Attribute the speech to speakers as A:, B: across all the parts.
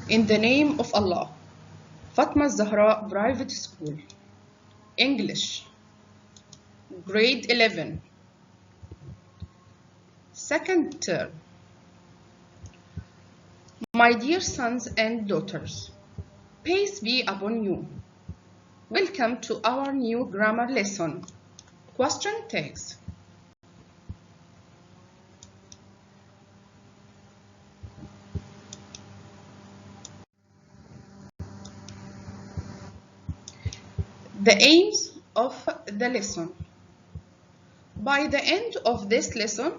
A: In the name of Allah. Fatma Zahra Private School. English. Grade 11. Second term. My dear sons and daughters, peace be upon you. Welcome to our new grammar lesson. Question tags. The aims of the lesson. By the end of this lesson,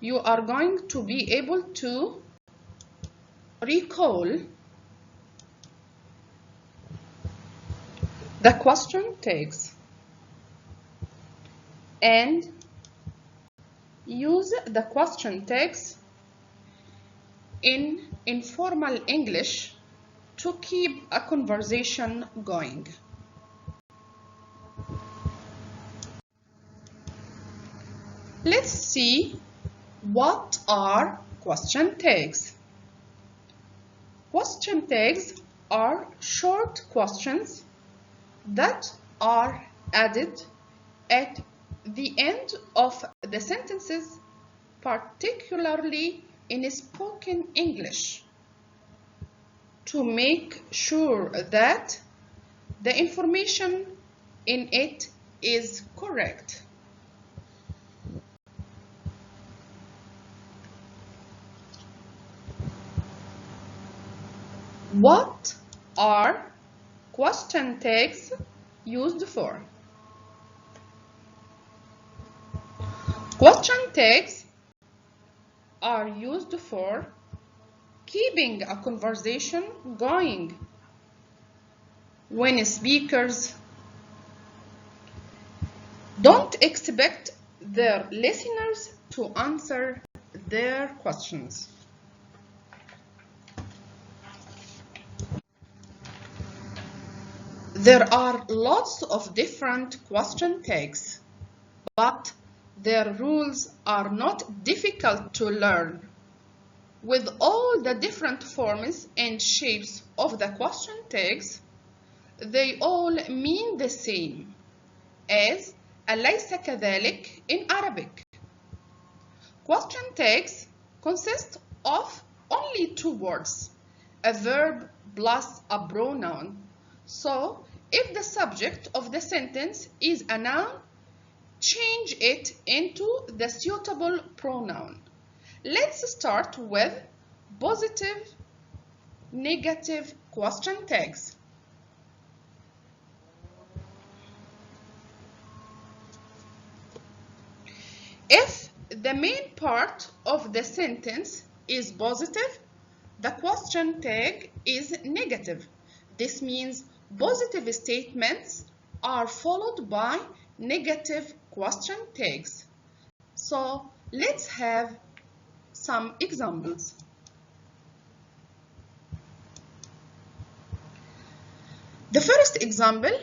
A: you are going to be able to recall the question tags and use the question tags in informal English to keep a conversation going. Let's see what are question tags. Question tags are short questions that are added at the end of the sentences, particularly in spoken English, to make sure that the information in it is correct. What are question tags used for? Question tags are used for keeping a conversation going when speakers don't expect their listeners to answer their questions. There are lots of different question tags, but their rules are not difficult to learn. With all the different forms and shapes of the question tags, they all mean the same as أليس كذلك in Arabic. Question tags consist of only two words, a verb plus a pronoun. So, if the subject of the sentence is a noun, change it into the suitable pronoun. Let's start with positive, negative question tags. If the main part of the sentence is positive, the question tag is negative. This means positive statements are followed by negative question tags. So let's have some examples. The first example,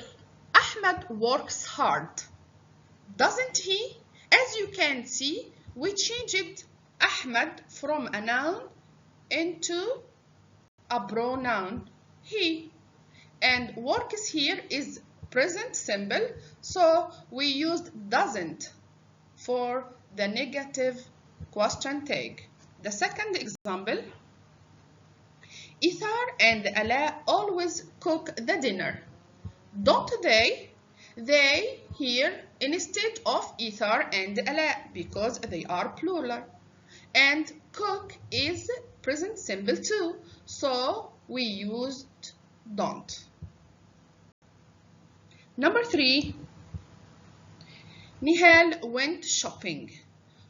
A: Ahmed works hard, doesn't he? As you can see, we changed Ahmed from a noun into a pronoun, he. And works here is present simple, so we used doesn't for the negative question tag. The second example, Ithar and Ala always cook the dinner. Don't they? They here instead of Ithar and Ala because they are plural. And cook is present simple too, so we used don't. Number 3, Nihal went shopping.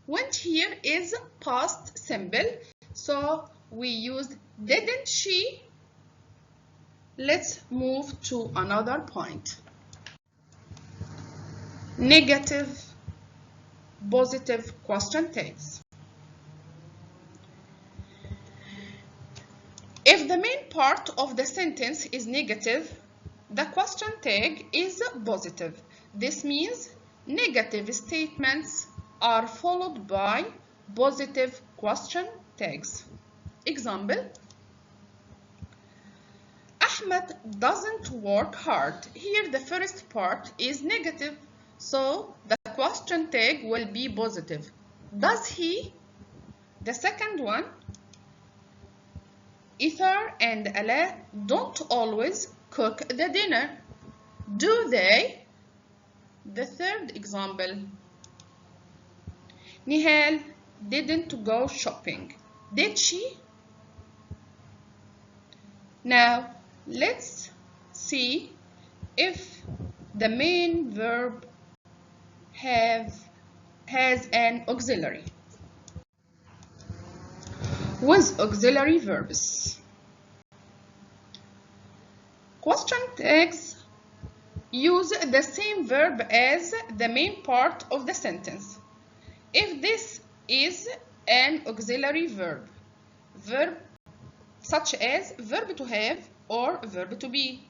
A: Went here is past simple, so we used didn't she. Let's move to another point. Negative, positive question tags. If the main part of the sentence is negative, the question tag is positive. This means negative statements are followed by positive question tags. Example, Ahmed doesn't work hard. Here the first part is negative, so the question tag will be positive. Does he? The second one, Ether and Ala don't always cook the dinner. Do they? The third example, Nihal didn't go shopping. Did she? Now, let's see if the main verb has an auxiliary. With auxiliary verbs, question tags use the same verb as the main part of the sentence. If this is an auxiliary verb such as verb to have or verb to be,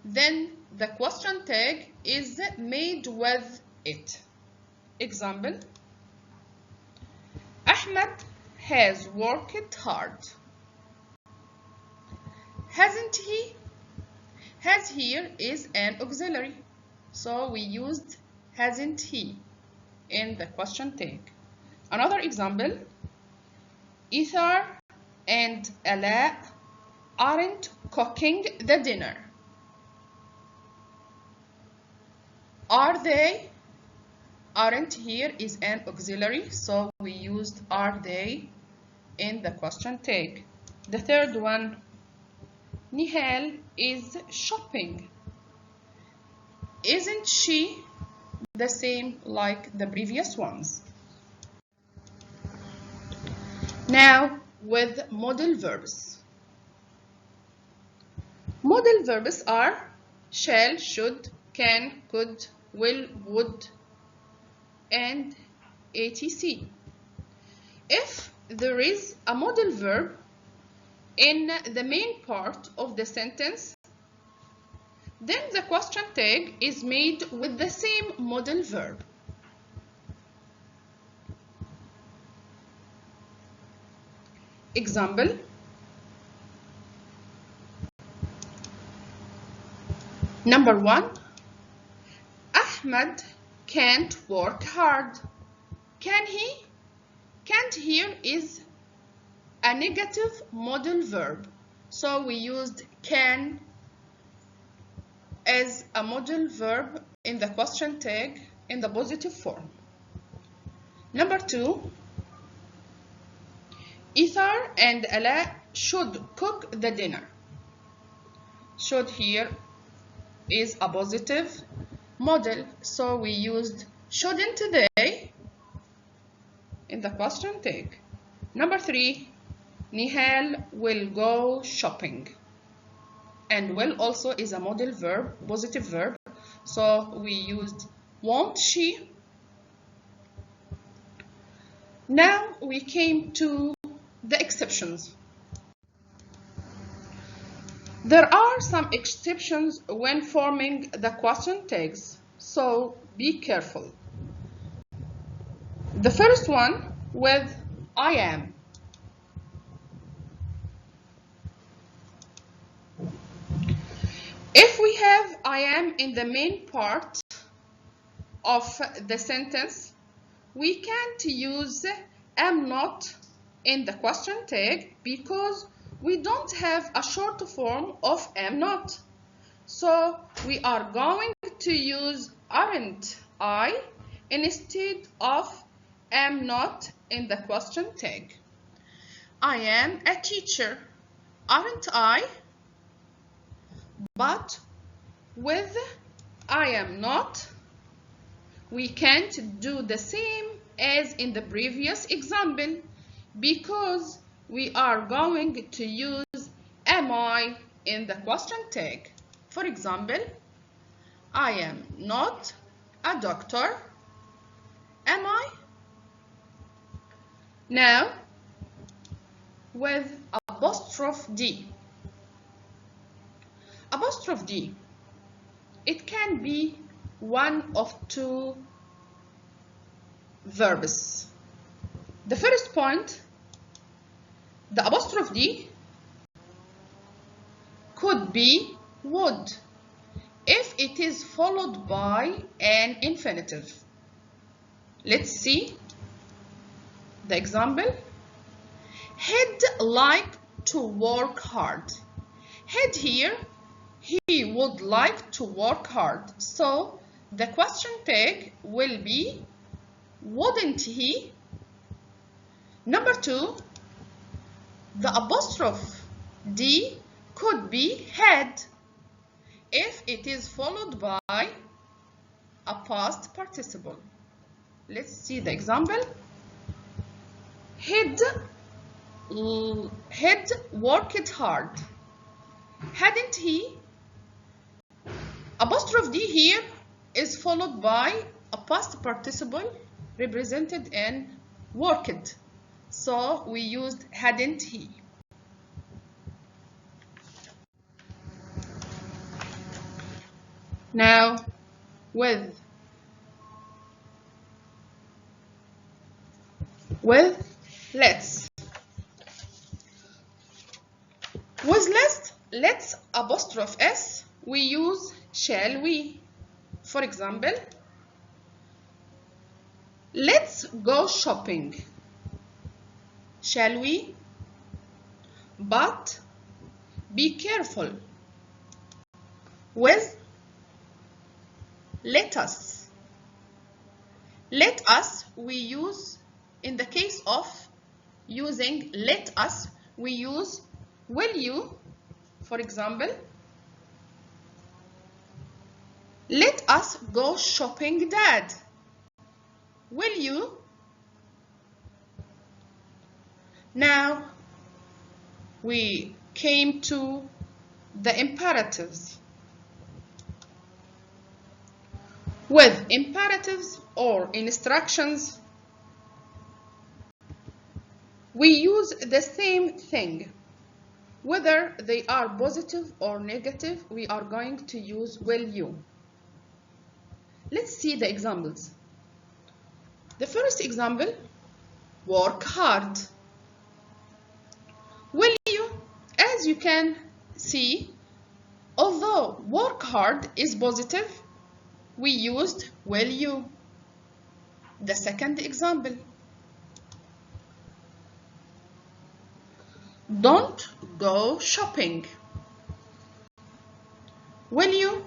A: then the question tag is made with it. Example, Ahmed has worked hard. Hasn't he? Has here is an auxiliary, so we used hasn't he in the question tag. Another example, Ether and Ala aren't cooking the dinner. Are they? Aren't here is an auxiliary, so we used are they in the question tag. The third one, Nihal is shopping. Isn't she? The same like the previous ones. Now with modal verbs. Modal verbs are shall, should, can, could, will, would, and etc. If there is a modal verb in the main part of the sentence, then the question tag is made with the same modal verb. Example, number 1, Ahmed can't work hard. Can he? Can't here is a negative modal verb, so we used can as a modal verb in the question tag in the positive form. Number 2, Ether and Ala should cook the dinner. Should here is a positive modal, so we used shouldn't they in the question tag. Number 3, Nihal will go shopping, and will also is a modal verb, positive verb, so we used won't she. Now we came to the exceptions. There are some exceptions when forming the question tags, so be careful. The first one with I am. If we have I am in the main part of the sentence, we can't use am not in the question tag because we don't have a short form of am not. So we are going to use aren't I instead of am not in the question tag. I am a teacher, aren't I? But with I am not, we can't do the same as in the previous example because we are going to use am I in the question tag. For example, I am not a doctor, am I? Now, with apostrophe D. Apostrophe D, it can be one of two verbs. The first point, the apostrophe D could be would if it is followed by an infinitive. Let's see the example. He'd like to work hard. He'd here, he would like to work hard. So the question tag will be wouldn't he? Number 2, the apostrophe D could be had if it is followed by a past participle. Let's see the example. He'd worked hard. Hadn't he? Apostrophe D here is followed by a past participle represented in worked. So we used hadn't he. Now with let's. With let's apostrophe S, we use shall we. For example, let's go shopping. Shall we? But be careful. With let us. Let us, we use, in the case of using let us, we use will you. For example, let us go shopping, Dad. Will you? Now we came to the imperatives. With imperatives or instructions, we use the same thing. Whether they are positive or negative, we are going to use will you. Let's see the examples. The first example, work hard. Will you? As you can see, although work hard is positive, we used will you. The second example, don't go shopping. Will you?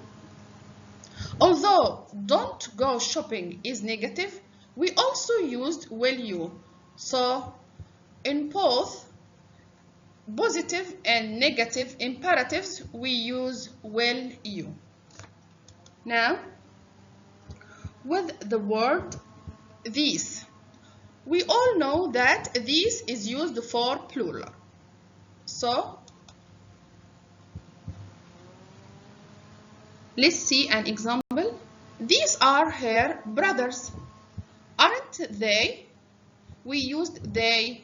A: Although don't go shopping is negative, we also used will you. So in both positive and negative imperatives, we use will you. Now, with the word these, we all know that these is used for plural. So let's see an example. These are her brothers. Aren't they? We used they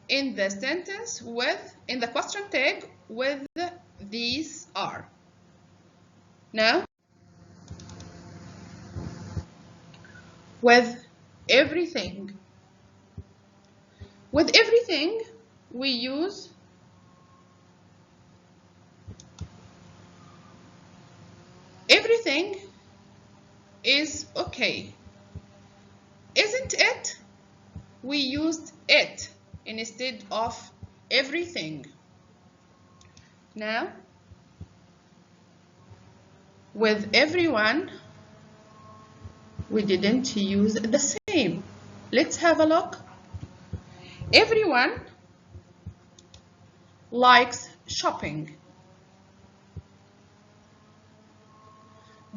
A: in the sentence in the question tag with these are. Now, with everything. With everything, we use everything is okay. Isn't it? We used it instead of everything. Now, with everyone, we didn't use the same. Let's have a look. Everyone likes shopping.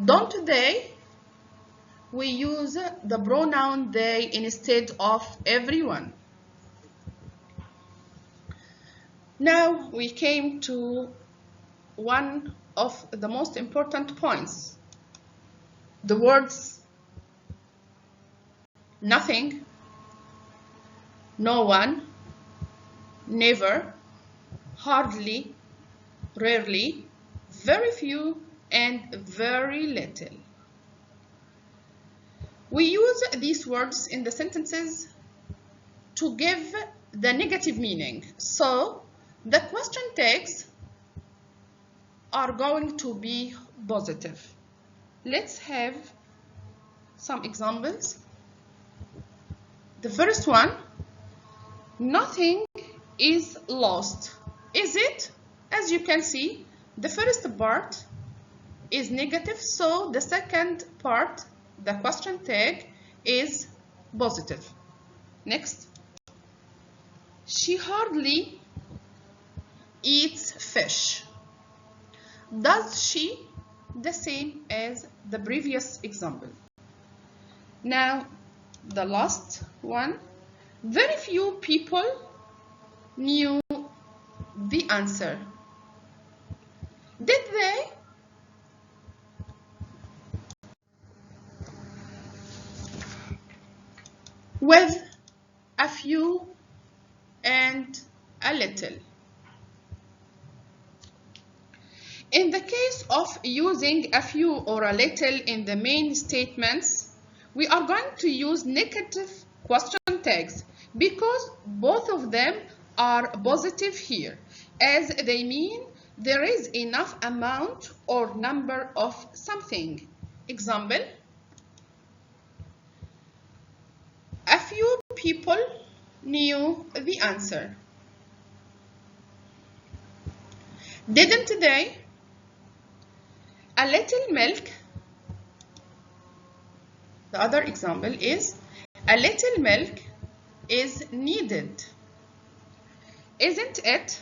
A: Don't they? We use the pronoun they instead of everyone. Now we came to one of the most important points. The words nothing, no one, never, hardly, rarely, very few, and very little. We use these words in the sentences to give the negative meaning. So the question tags are going to be positive. Let's have some examples. The first one, nothing is lost. Is it? As you can see, the first part is negative, so the second part, the question tag, is positive. Next, she hardly eats fish. Does she? The same as the previous example. Now, the last one, very few people knew the answer. Did they? With a few and a little. In the case of using a few or a little in the main statements, we are going to use negative question tags because both of them are positive here, as they mean there is enough amount or number of something. Example, a few people knew the answer. Didn't they? A little milk. The other example is a little milk is needed. Isn't it?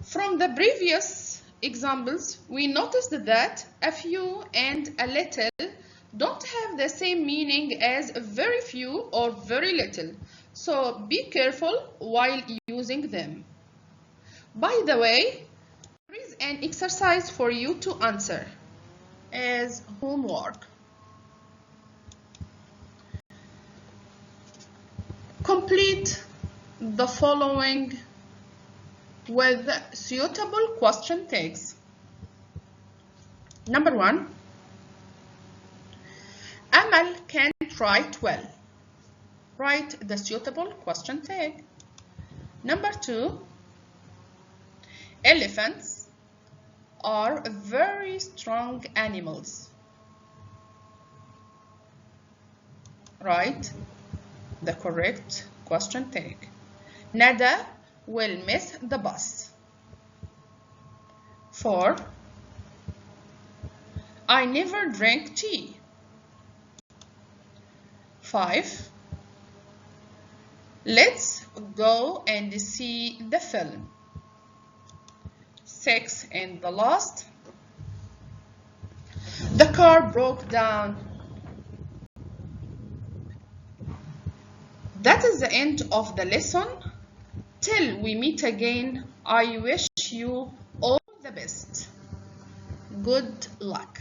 A: From the previous examples, we noticed that a few and a little don't have the same meaning as very few or very little. So be careful while using them. By the way, there is an exercise for you to answer as homework. Complete the following with suitable question tags. Number 1, Amal can't write well. Write the suitable question tag. Number 2, elephants are very strong animals. Write the correct question tag. Nada will miss the bus. 4, I never drink tea. 5, let's go and see the film. 6, and the last, the car broke down. That is the end of the lesson. Till we meet again, I wish you all the best. Good luck.